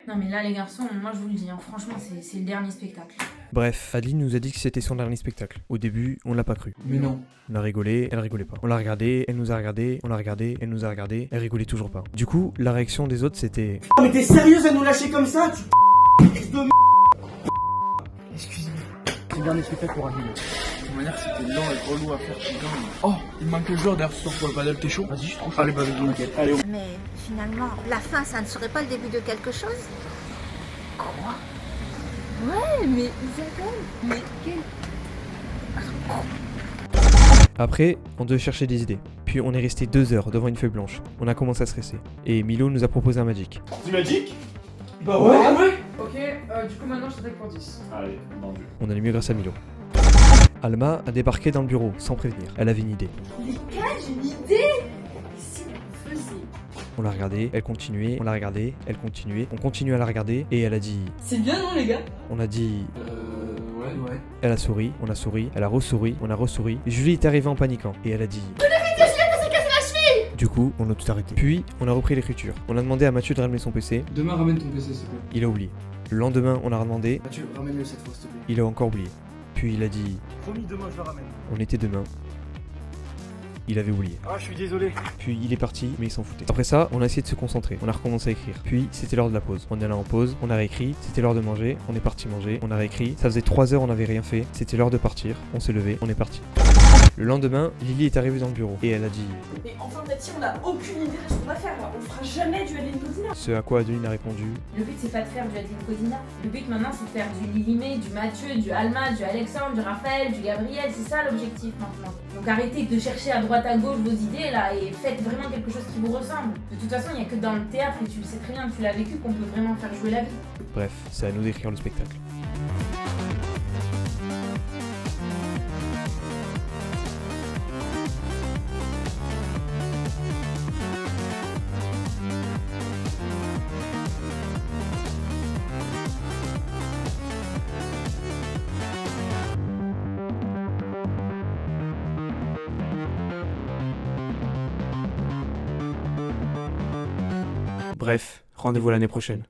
Non mais là les garçons, moi je vous le dis, hein, franchement c'est le dernier spectacle. Bref, Adeline nous a dit que c'était son dernier spectacle. Au début, on l'a pas cru. Mais non. On a rigolé, elle rigolait pas. On l'a regardé, elle nous a regardé, on l'a regardé, elle nous a regardé, elle rigolait toujours pas. Du coup, la réaction des autres c'était... Oh mais t'es sérieuse à nous lâcher comme ça, tu Excusez-moi. C'est le dernier spectacle pour Adeline. De toute manière, c'était lent et relou à faire tout le temps. Oh, il me manque le joueur d'ailleurs ce soir pour le paddle, t'es chaud? Vas-y, je trouve. Allez, vas-y, nickel. Allez, Mais finalement, la fin, ça ne serait pas le début de quelque chose? Quoi? Ouais, mais Isabelle, mais quel... Après, on devait chercher des idées. Puis on est resté 2 heures devant une feuille blanche. On a commencé à stresser. Et Milo nous a proposé un Magic. Du Magic? Bah ouais. Ok, du coup maintenant je t'attaque pour 10. Allez, vendu. On allait mieux grâce à Milo. Alma a débarqué dans le bureau, sans prévenir. Elle avait une idée. Les gars, j'ai une idée. Si on faisait... On l'a regardée, elle continuait, on l'a regardée, elle continuait, on continue à la regarder, et elle a dit... C'est bien non les gars? On a dit... Ouais. Elle a souri, on a souri, elle a ressouri, on a ressouri. Julie est arrivée en paniquant, et elle a dit... Du coup, on a tout arrêté. Puis, on a repris l'écriture. On a demandé à Mathieu de ramener son PC, Demain, ramène ton PC, s'il te plaît. il a oublié. Le lendemain, on a demandé, Mathieu, ramène-le cette fois, s'il te plaît. il a encore oublié. Puis il a dit... Promis, demain je le ramène. On était demain. Il avait oublié. Ah, je suis désolé. Puis il est parti, mais il s'en foutait. Après ça, on a essayé de se concentrer. On a recommencé à écrire. Puis c'était l'heure de la pause. On est allé en pause, on a réécrit. C'était l'heure de manger. On est parti manger. On a réécrit. Ça faisait 3 heures, on n'avait rien fait. C'était l'heure de partir. On s'est levé, on est parti. Le lendemain, Lily est arrivée dans le bureau et elle a dit... Mais enfin Mathilde, on n'a aucune idée de ce qu'on va faire là. On fera jamais du Adeline Codina. Ce à quoi Adeline a répondu... Le but c'est pas de faire du Adeline Codina. Le but maintenant c'est de faire du Lilimé, du Mathieu, du Alma, du Alexandre, du Raphaël, du Gabriel. C'est ça l'objectif maintenant. Donc arrêtez de chercher à droite à gauche vos idées là et faites vraiment quelque chose qui vous ressemble. De toute façon, il n'y a que dans le théâtre, et tu le sais très bien, tu l'as vécu, qu'on peut vraiment faire jouer la vie. Bref, c'est à nous d'écrire le spectacle. Bref, rendez-vous l'année prochaine.